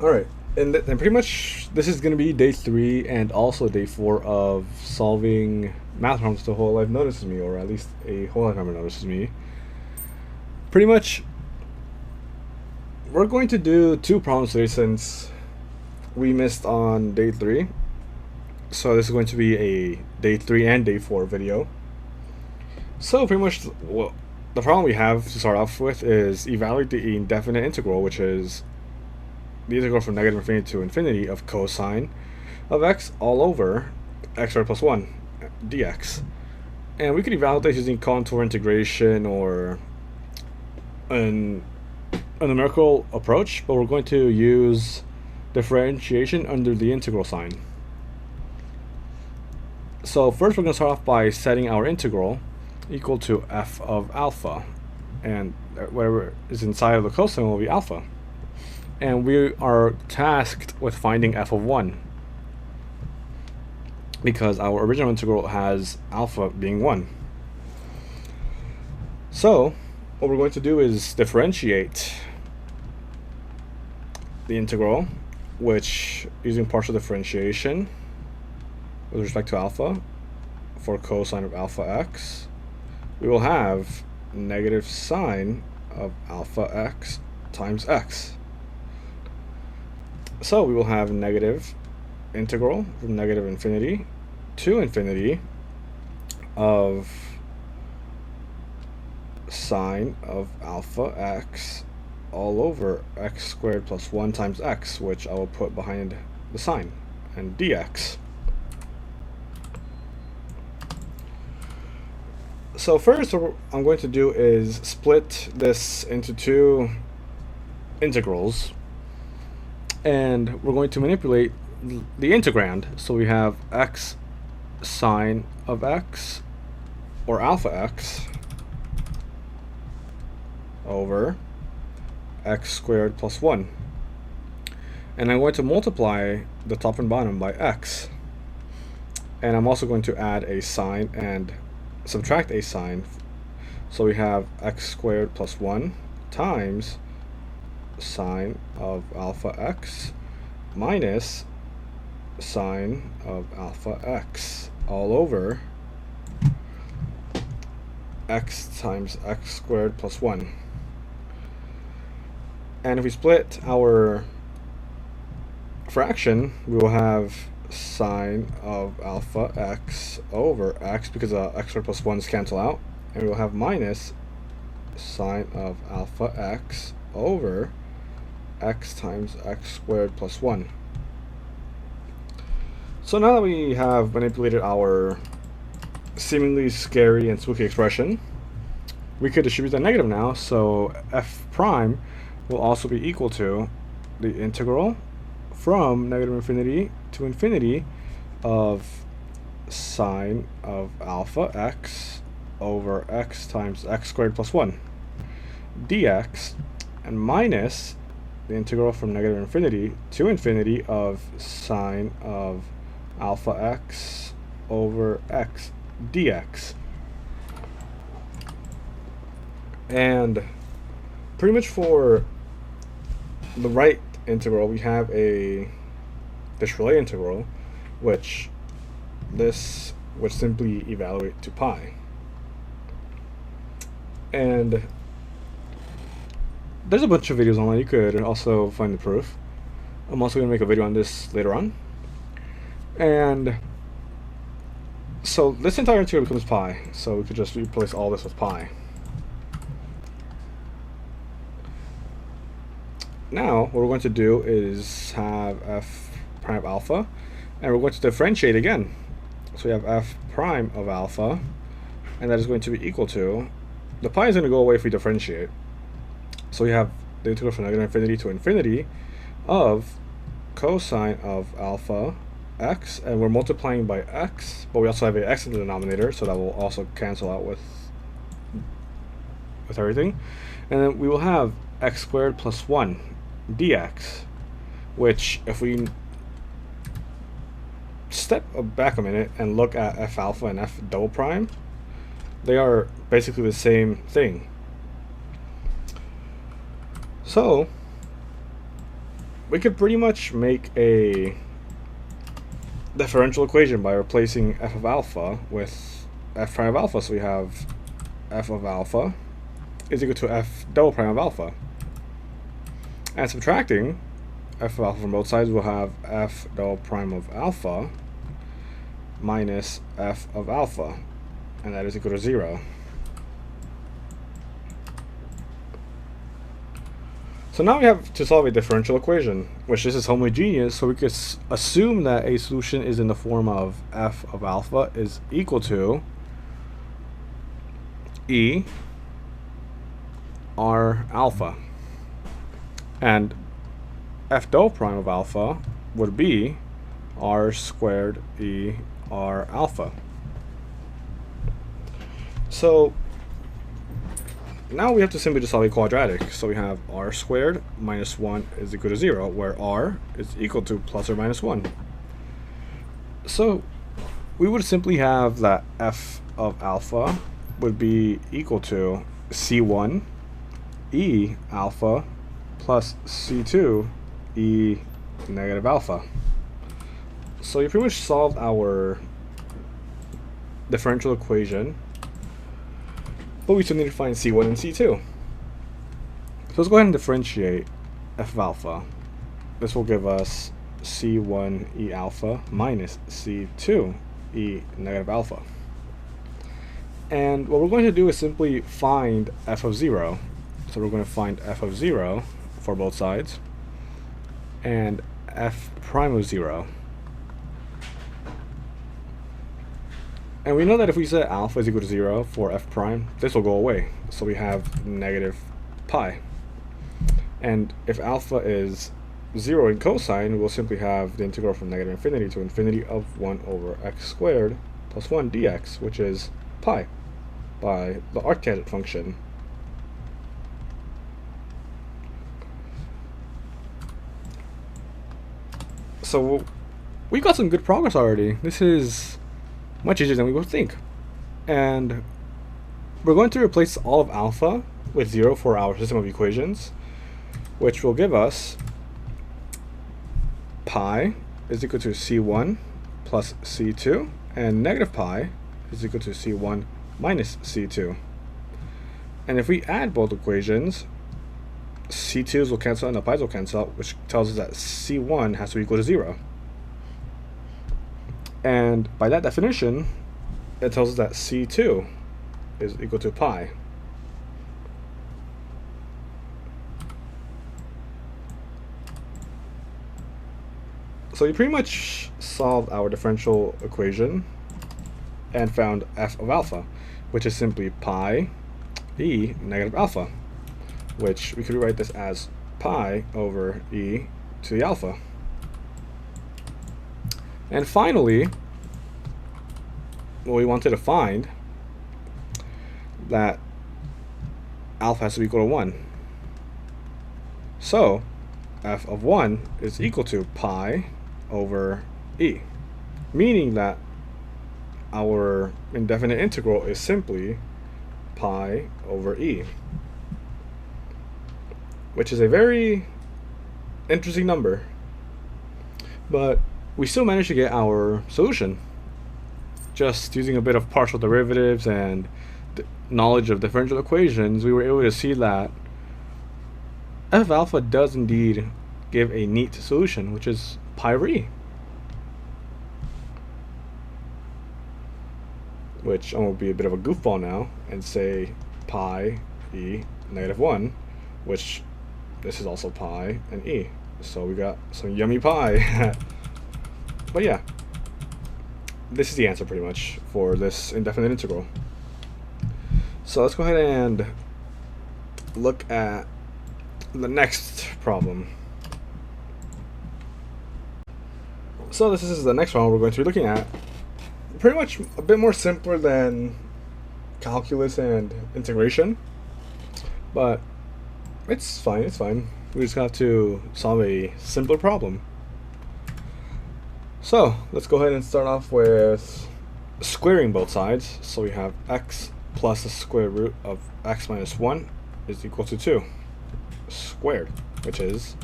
All right, and pretty much this is going to be day 3 and also day 4 of solving math problems the whole life notices me, or at least a whole life member notices me. Pretty much, we're going to do 2 problems today since we missed on day 3. So this is going to be a day 3 and day 4 video. So pretty much, well, the problem we have to start off with is evaluate the indefinite integral, which is the integral from negative infinity to infinity of cosine of x all over x squared plus 1 dx. And we could evaluate using contour integration or a numerical approach, but we're going to use differentiation under the integral sign. So first we're going to start off by setting our integral equal to f of alpha, and whatever is inside of the cosine will be alpha. And we are tasked with finding f of 1 because our original integral has alpha being 1. So what we're going to do is differentiate the integral, which using partial differentiation with respect to alpha for cosine of alpha x, we will have negative sine of alpha x times x. So we will have negative integral from negative infinity to infinity of sine of alpha x all over x squared plus 1 times x, which I will put behind the sign, and dx. So first what I'm going to do is split this into 2 integrals, and we're going to manipulate the integrand. So we have x sine of x, or alpha x, over x squared plus 1. And I'm going to multiply the top and bottom by x. And I'm also going to add a sign and subtract a sign. So we have x squared plus 1 times sine of alpha x minus sine of alpha x all over x times x squared plus 1. And if we split our fraction, we will have sine of alpha x over x, because x squared plus 1's cancel out, and we will have minus sine of alpha x over x times x squared plus 1. So now that we have manipulated our seemingly scary and spooky expression, we could distribute that negative now, so f prime will also be equal to the integral from negative infinity to infinity of sine of alpha x over x times x squared plus 1 dx, and minus the integral from negative infinity to infinity of sine of alpha x over x dx. And pretty much for the right integral, we have this relay integral, which would simply evaluate to pi. And there's a bunch of videos online. You could also find the proof. I'm also going to make a video on this later on. And so this entire integral becomes pi, so we could just replace all this with pi. Now what we're going to do is have f prime of alpha, and we're going to differentiate again. So we have f prime of alpha, and that is going to be equal to, the pi is going to go away if we differentiate. So we have the integral from negative infinity to infinity of cosine of alpha x, and we're multiplying by x, but we also have a x in the denominator, so that will also cancel out with everything. And then we will have x squared plus 1 dx, which, if we step back a minute and look at f alpha and f double prime, they are basically the same thing. So we could pretty much make a differential equation by replacing f of alpha with f prime of alpha. So we have f of alpha is equal to f double prime of alpha. And subtracting f of alpha from both sides, we'll have f double prime of alpha minus f of alpha, and that is equal to 0. So now we have to solve a differential equation, which this is homogeneous, so we could assume that a solution is in the form of f of alpha is equal to e r alpha, and f double prime of alpha would be r squared e r alpha. So now we have to simply just solve a quadratic. So we have r squared minus 1 is equal to 0, where r is equal to plus or minus 1. So we would simply have that f of alpha would be equal to c1 e alpha plus c2 e negative alpha. So you pretty much solved our differential equation, but we still need to find c1 and c2. So let's go ahead and differentiate f of alpha. This will give us c1 e alpha minus c2 e negative alpha. And what we're going to do is simply find f of 0. So we're going to find f of 0 for both sides and f prime of 0. And we know that if we set alpha is equal to 0 for f prime, this will go away. So we have negative pi. And if alpha is 0 in cosine, we'll simply have the integral from negative infinity to infinity of 1 over x squared plus 1 dx, which is pi, by the arctangent function. So we got some good progress already. This is much easier than we would think. And we're going to replace all of alpha with 0 for our system of equations, which will give us pi is equal to c1 plus c2, and negative pi is equal to c1 minus c2. And if we add both equations, c2's will cancel and the pi's will cancel out, which tells us that c1 has to equal to 0. And by that definition, it tells us that c2 is equal to pi. So you pretty much solved our differential equation and found f of alpha, which is simply pi e negative alpha, which we could rewrite this as pi over e to the alpha. And finally, what we wanted to find, that alpha has to be equal to 1. So f of 1 is equal to pi over e, meaning that our indefinite integral is simply pi over e, which is a very interesting number. But we still managed to get our solution. Just using a bit of partial derivatives and knowledge of differential equations, we were able to see that f of alpha does indeed give a neat solution, which is pi over e. Which I'm going to be a bit of a goofball now and say pi e negative 1, which this is also pi and e. So we got some yummy pie. But yeah, this is the answer pretty much for this indefinite integral. So let's go ahead and look at the next problem. So this is the next one we're going to be looking at. Pretty much a bit more simpler than calculus and integration, but it's fine, it's fine. We just have to solve a simpler problem. So let's go ahead and start off with squaring both sides. So we have x plus the square root of x minus 1 is equal to 2 squared, which is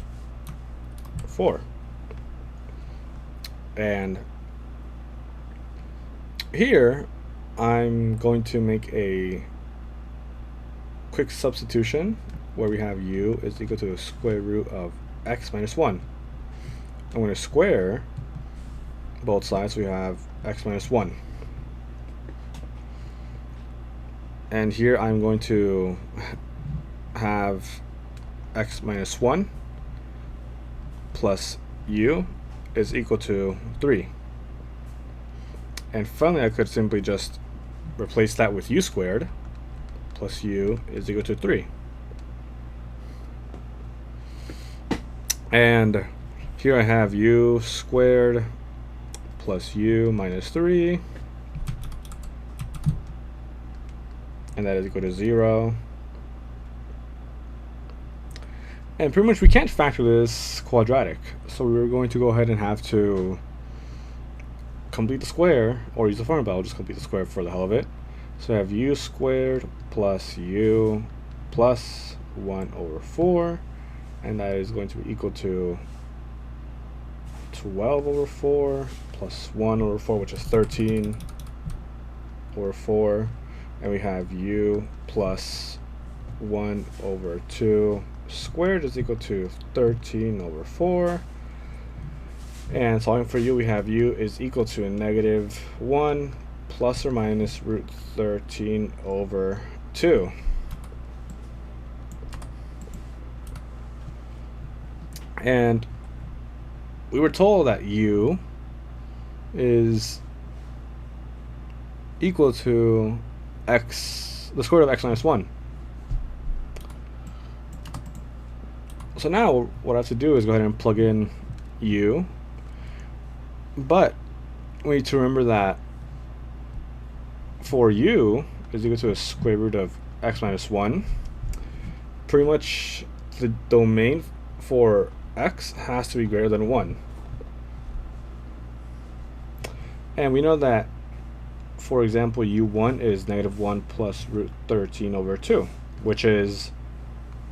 4. And here I'm going to make a quick substitution where we have u is equal to the square root of x minus 1. I'm going to square both sides, so we have x minus 1. And here I'm going to have x minus 1 plus u is equal to 3. And finally, I could simply just replace that with u squared plus u is equal to 3. And here I have u squared plus u minus 3, and that is equal to 0. And pretty much we can't factor this quadratic, so we're going to go ahead and have to complete the square, or use the formula, but I'll just complete the square for the hell of it. So I have u squared plus u plus 1 over 4, and that is going to be equal to 12 over 4 plus 1 over 4, which is 13 over 4. And we have u plus 1 over 2 squared is equal to 13 over 4. And solving for u, we have u is equal to a negative 1 plus or minus root 13 over 2. And we were told that u is equal to x, the square root of x minus 1. So now what I have to do is go ahead and plug in u, but we need to remember that for u is equal to a square root of x minus 1, pretty much the domain for x has to be greater than 1. And we know that, for example, u1 is negative 1 plus root 13 over 2, which is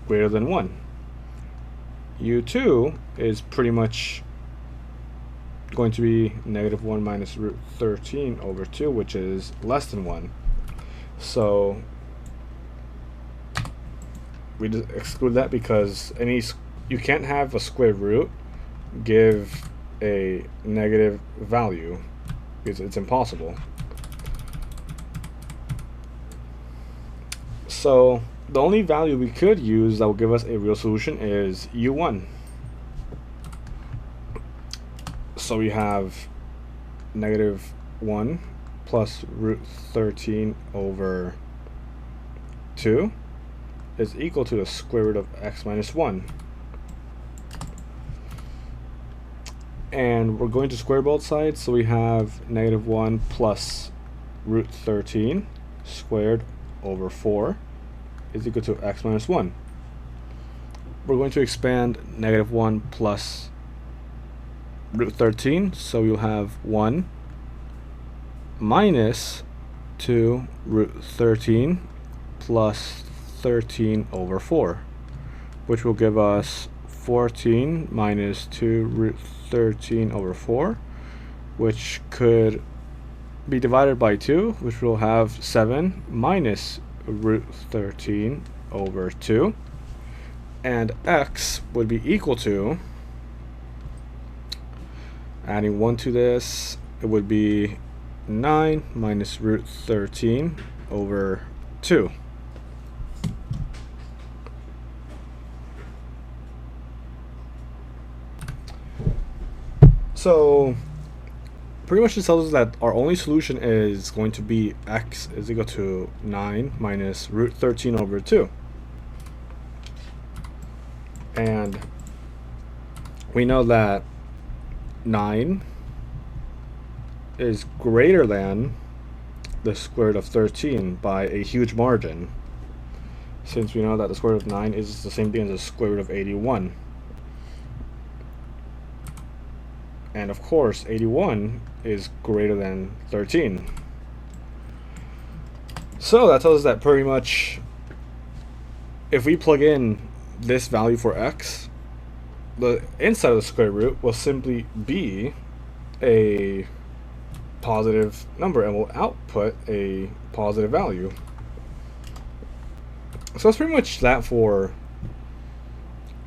greater than 1. u2 is pretty much going to be negative 1 minus root 13 over 2, which is less than 1. So we just exclude that because you can't have a square root give a negative value, because it's impossible. So the only value we could use that will give us a real solution is u1. So we have negative 1 plus root 13 over 2 is equal to the square root of x minus 1. And we're going to square both sides, so we have negative 1 plus root 13 squared over 4 is equal to x minus 1. We're going to expand negative 1 plus root 13, so we'll have 1 minus 2 root 13 plus 13 over 4, which will give us 14 minus 2 root 13 over 4, which could be divided by 2, which will have 7 minus root 13 over 2, and x would be equal to, adding 1 to this, it would be 9 minus root 13 over 2. So pretty much this tells us that our only solution is going to be x is equal to 9 minus root 13 over 2. And we know that 9 is greater than the square root of 13 by a huge margin, since we know that the square root of 9 is the same thing as the square root of 81. And of course 81 is greater than 13. So that tells us that pretty much if we plug in this value for x, the inside of the square root will simply be a positive number and will output a positive value. So that's pretty much that for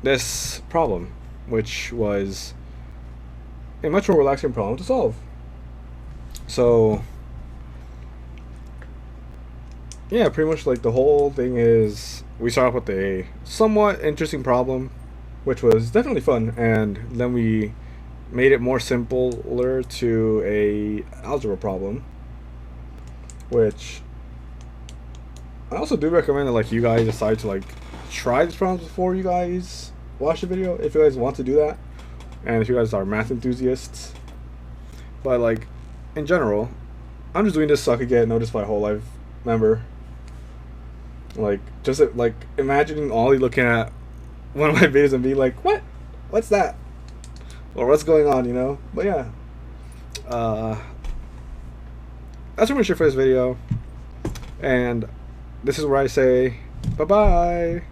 this problem, which was a much more relaxing problem to solve. So yeah, pretty much like the whole thing is we start off with a somewhat interesting problem, which was definitely fun, and then we made it more simpler to a algebra problem, which I also do recommend that like you guys decide to like try these problems before you guys watch the video if you guys want to do that, and if you guys are math enthusiasts. But like in general, I'm just doing this so I could get noticed by a Hololive member. Like just like imagining Ollie looking at one of my videos and being like, "What? What's that?" Or what's going on, you know? But yeah, that's pretty much it for this video, and this is where I say bye bye.